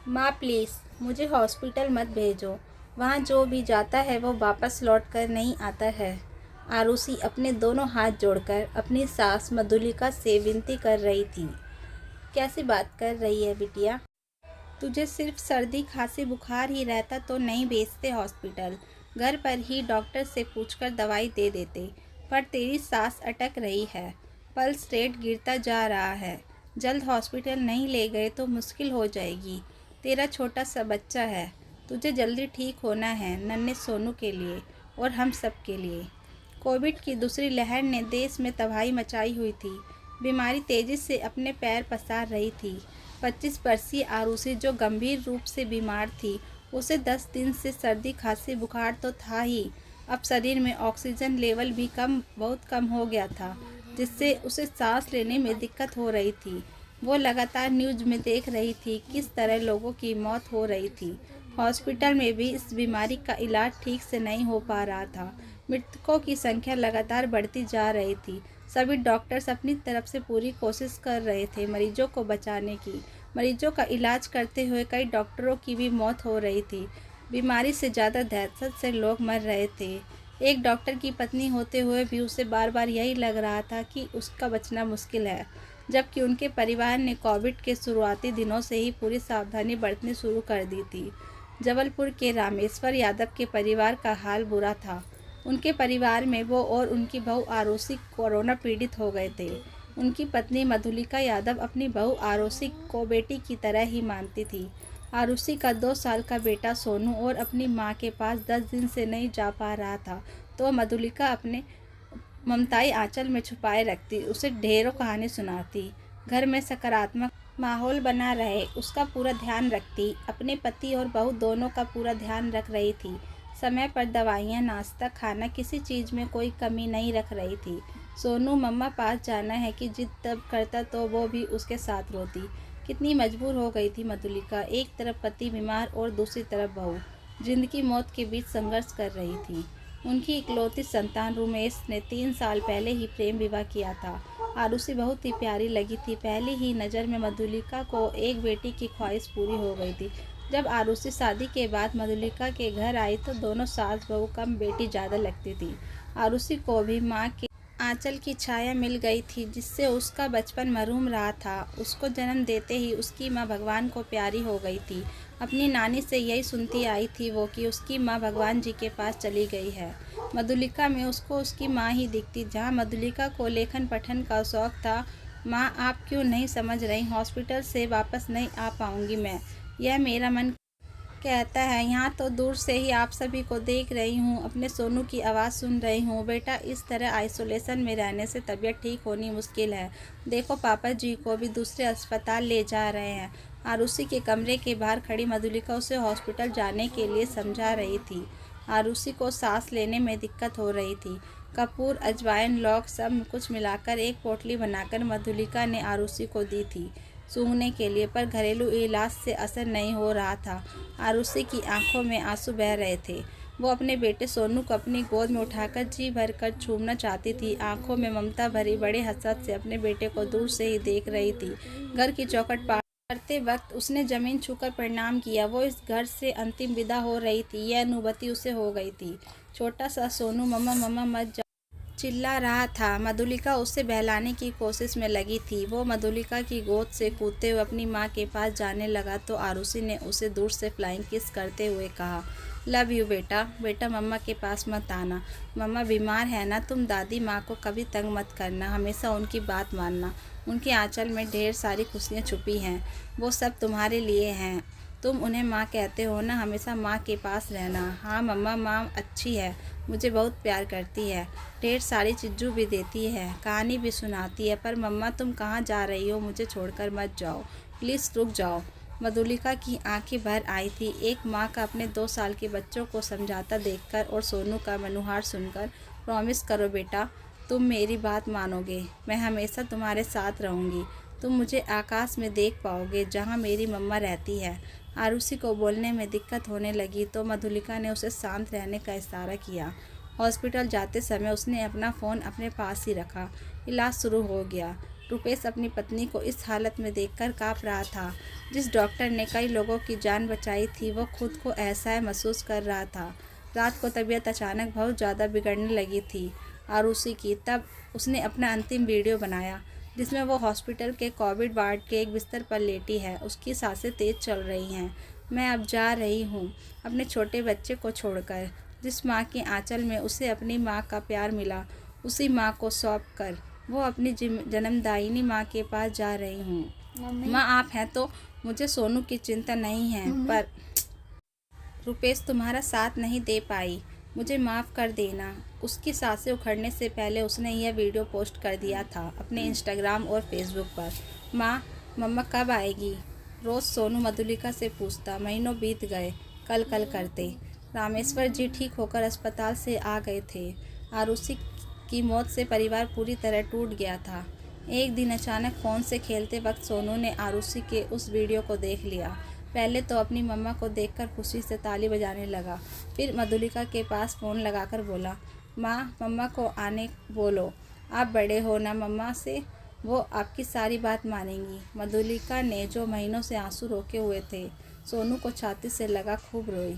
माँ प्लीज़ मुझे हॉस्पिटल मत भेजो। वहाँ जो भी जाता है वो वापस लौट कर नहीं आता है। आरुषि अपने दोनों हाथ जोड़कर अपनी सास मधुलिका से विनती कर रही थी। कैसी बात कर रही है बिटिया? तुझे सिर्फ सर्दी खांसी बुखार ही रहता तो नहीं भेजते हॉस्पिटल, घर पर ही डॉक्टर से पूछकर दवाई दे देते। पर तेरी सांस अटक रही है, पल्स रेट गिरता जा रहा है। जल्द हॉस्पिटल नहीं ले गए तो मुश्किल हो जाएगी। तेरा छोटा सा बच्चा है, तुझे जल्दी ठीक होना है, नन्हे सोनू के लिए और हम सब के लिए। कोविड की दूसरी लहर ने देश में तबाही मचाई हुई थी। बीमारी तेजी से अपने पैर पसार रही थी। 25 वर्षीय आरुषि जो गंभीर रूप से बीमार थी, उसे 10 दिन से सर्दी खांसी बुखार तो था ही, अब शरीर में ऑक्सीजन लेवल भी बहुत कम हो गया था, जिससे उसे सांस लेने में दिक्कत हो रही थी। वो लगातार न्यूज़ में देख रही थी किस तरह लोगों की मौत हो रही थी। हॉस्पिटल में भी इस बीमारी का इलाज ठीक से नहीं हो पा रहा था। मृतकों की संख्या लगातार बढ़ती जा रही थी। सभी डॉक्टर्स अपनी तरफ से पूरी कोशिश कर रहे थे मरीजों को बचाने की। मरीजों का इलाज करते हुए कई डॉक्टरों की भी मौत हो रही थी। बीमारी से ज़्यादा दहशत से लोग मर रहे थे। एक डॉक्टर की पत्नी होते हुए भी उसे बार बार यही लग रहा था कि उसका बचना मुश्किल है, जबकि उनके परिवार ने कोविड के शुरुआती दिनों से ही पूरी सावधानी बरतनी शुरू कर दी थी। जबलपुर के रामेश्वर यादव के परिवार का हाल बुरा था। उनके परिवार में वो और उनकी बहू आरुषि कोरोना पीड़ित हो गए थे। उनकी पत्नी मधुलिका यादव अपनी बहू आरुषि को बेटी की तरह ही मानती थी। आरुषि का 2 साल का बेटा सोनू और अपनी मां के पास 10 दिन से नहीं जा पा रहा था, तो मधुलिका अपने ममताई आंचल में छुपाए रखती, उसे ढेरों कहानी सुनाती, घर में सकारात्मक माहौल बना रहे उसका पूरा ध्यान रखती। अपने पति और बहू दोनों का पूरा ध्यान रख रही थी। समय पर दवाइयाँ, नाश्ता, खाना, किसी चीज़ में कोई कमी नहीं रख रही थी। सोनू मम्मा पास जाना है कि जिद तब करता तो वो भी उसके साथ रोती। कितनी मजबूर हो गई थी मधुलिका, एक तरफ पति बीमार और दूसरी तरफ बहू जिंदगी मौत के बीच संघर्ष कर रही थी। उनकी इकलौती संतान रुमेश ने 3 साल पहले ही प्रेम विवाह किया था। आरुषि बहुत ही प्यारी लगी थी। पहली ही नज़र में मधुलिका को एक बेटी की ख्वाहिश पूरी हो गई थी। जब आरुषि शादी के बाद मधुलिका के घर आई तो दोनों सास बहू कम बेटी ज़्यादा लगती थी। आरुषि को भी माँ के आंचल की छाया मिल गई थी, जिससे उसका बचपन मरूम रहा था। उसको जन्म देते ही उसकी माँ भगवान को प्यारी हो गई थी। अपनी नानी से यही सुनती आई थी वो कि उसकी माँ भगवान जी के पास चली गई है। मधुलिका में उसको उसकी माँ ही दिखती। जहाँ मधुलिका को लेखन पठन का शौक था, माँ आप क्यों नहीं समझ रही, हॉस्पिटल से वापस नहीं आ पाऊँगी मैं, यह मेरा मन कहता है। यहाँ तो दूर से ही आप सभी को देख रही हूँ, अपने सोनू की आवाज़ सुन रही हूँ। बेटा, इस तरह आइसोलेशन में रहने से तबीयत ठीक होनी मुश्किल है। देखो पापा जी को भी दूसरे अस्पताल ले जा रहे हैं। आरुषि के कमरे के बाहर खड़ी मधुलिका उसे हॉस्पिटल जाने के लिए समझा रही थी। आरुषि को सांस लेने में दिक्कत हो रही थी। कपूर, अजवाइन, लौंग सब कुछ मिलाकर एक पोटली बनाकर मधुलिका ने आरुषि को दी थी सूंघने के लिए, पर घरेलू इलाज से असर नहीं हो रहा था। आरुषि की आंखों में आंसू बह रहे थे। वो अपने बेटे सोनू को अपनी गोद में उठाकर जी भर कर चूमना चाहती थी। आंखों में ममता भरी बड़े हसरत से अपने बेटे को दूर से ही देख रही थी। घर की चौखट पार करते वक्त उसने जमीन छूकर प्रणाम किया। वो इस घर से अंतिम विदा हो रही थी, यह अनुभूति उसे हो गई थी। छोटा सा सोनू मम्मा मम्मा मत चिल्ला रहा था। मधुलिका उसे बहलाने की कोशिश में लगी थी। वो मधुलिका की गोद से कूदते हुए अपनी माँ के पास जाने लगा तो आरुषि ने उसे दूर से फ्लाइंग किस करते हुए कहा, लव यू बेटा। बेटा मम्मा के पास मत आना, मम्मा बीमार है ना, तुम दादी माँ को कभी तंग मत करना, हमेशा उनकी बात मानना। उनके आंचल में ढेर सारी खुशियाँ छुपी हैं, वो सब तुम्हारे लिए हैं। तुम उन्हें माँ कहते हो ना, हमेशा माँ के पास रहना। हाँ मम्मा, माँ अच्छी है, मुझे बहुत प्यार करती है, ढेर सारी चीज़ू भी देती है, कहानी भी सुनाती है। पर मम्मा तुम कहाँ जा रही हो, मुझे छोड़कर मत जाओ, प्लीज़ रुक जाओ। मधुलिका की आंखें भर आई थी। एक माँ का अपने 2 साल के बच्चों को समझाता देखकर और सोनू का मनुहार सुनकर। प्रॉमिस करो बेटा, तुम मेरी बात मानोगे, मैं हमेशा तुम्हारे साथ रहूँगी, तुम मुझे आकाश में देख पाओगे जहाँ मेरी मम्मा रहती है। आरुषि को बोलने में दिक्कत होने लगी तो मधुलिका ने उसे शांत रहने का इशारा किया। हॉस्पिटल जाते समय उसने अपना फ़ोन अपने पास ही रखा। इलाज शुरू हो गया। रुपेश अपनी पत्नी को इस हालत में देखकर काँप रहा था। जिस डॉक्टर ने कई लोगों की जान बचाई थी, वो खुद को असहाय महसूस कर रहा था। रात को तबीयत अचानक बहुत ज़्यादा बिगड़ने लगी थी आरुषि की। तब उसने अपना अंतिम वीडियो बनाया, जिसमें वो हॉस्पिटल के कोविड वार्ड के एक बिस्तर पर लेटी है। उसकी सांसें तेज चल रही हैं। मैं अब जा रही हूँ अपने छोटे बच्चे को छोड़कर। जिस माँ के आंचल में उसे अपनी माँ का प्यार मिला, उसी माँ को सौंप कर वो अपनी जन्मदायिनी माँ के पास जा रही हूँ। माँ, आप हैं तो मुझे सोनू की चिंता नहीं है, पर रुपेश तुम्हारा साथ नहीं दे पाई। मुझे माफ़ कर देना। उसकी सांसें उखड़ने से पहले उसने यह वीडियो पोस्ट कर दिया था अपने इंस्टाग्राम और फेसबुक पर। माँ, मम्मा कब आएगी? रोज़ सोनू मधुलिका से पूछता। महीनों बीत गए, कल कल करते। रामेश्वर जी ठीक होकर अस्पताल से आ गए थे। आरुषि की मौत से परिवार पूरी तरह टूट गया था। एक दिन अचानक फ़ोन से खेलते वक्त सोनू ने आरुषि के उस वीडियो को देख लिया। पहले तो अपनी मम्मा को देखकर खुशी से ताली बजाने लगा, फिर मधुलिका के पास फ़ोन लगाकर बोला, माँ, मम्मा को आने बोलो। आप बड़े हो ना मम्मा से, वो आपकी सारी बात मानेंगी। मधुलिका ने जो महीनों से आंसू रोके हुए थे, सोनू को छाती से लगा खूब रोई।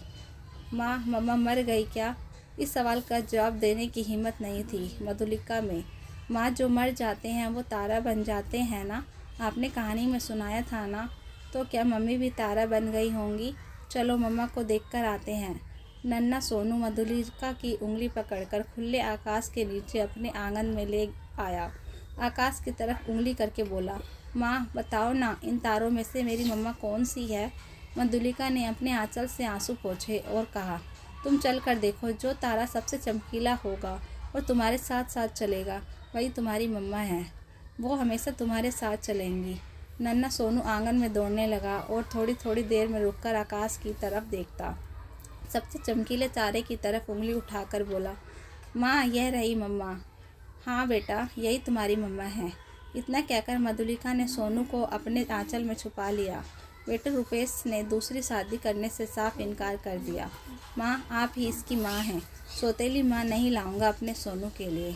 माँ, मम्मा मर गई क्या? इस सवाल का जवाब देने की हिम्मत नहीं थी मधुलिका में। माँ, जो मर जाते हैं वो तारा बन जाते हैं ना, आपने कहानी में सुनाया था ना। तो क्या मम्मी भी तारा बन गई होंगी? चलो मम्मा को देखकर आते हैं। नन्हा सोनू मधुलिका की उंगली पकड़कर खुले आकाश के नीचे अपने आंगन में ले आया। आकाश की तरफ उंगली करके बोला, माँ, बताओ ना, इन तारों में से मेरी मम्मा कौन सी है? मधुलिका ने अपने आंचल से आंसू पोंछे और कहा, तुम चल कर देखो, जो तारा सबसे चमकीला होगा और तुम्हारे साथ साथ चलेगा, वही तुम्हारी मम्मा है। वो हमेशा तुम्हारे साथ चलेंगी। नन्हा सोनू आंगन में दौड़ने लगा और थोड़ी थोड़ी देर में रुककर आकाश की तरफ देखता। सबसे चमकीले तारे की तरफ उंगली उठाकर बोला, माँ, यह रही मम्मा। हाँ बेटा, यही तुम्हारी मम्मा है। इतना कहकर मधुलिका ने सोनू को अपने आंचल में छुपा लिया। बेटे रुपेश ने दूसरी शादी करने से साफ इनकार कर दिया। माँ, आप ही इसकी माँ हैं। सौतेली माँ नहीं लाऊंगा अपने सोनू के लिए।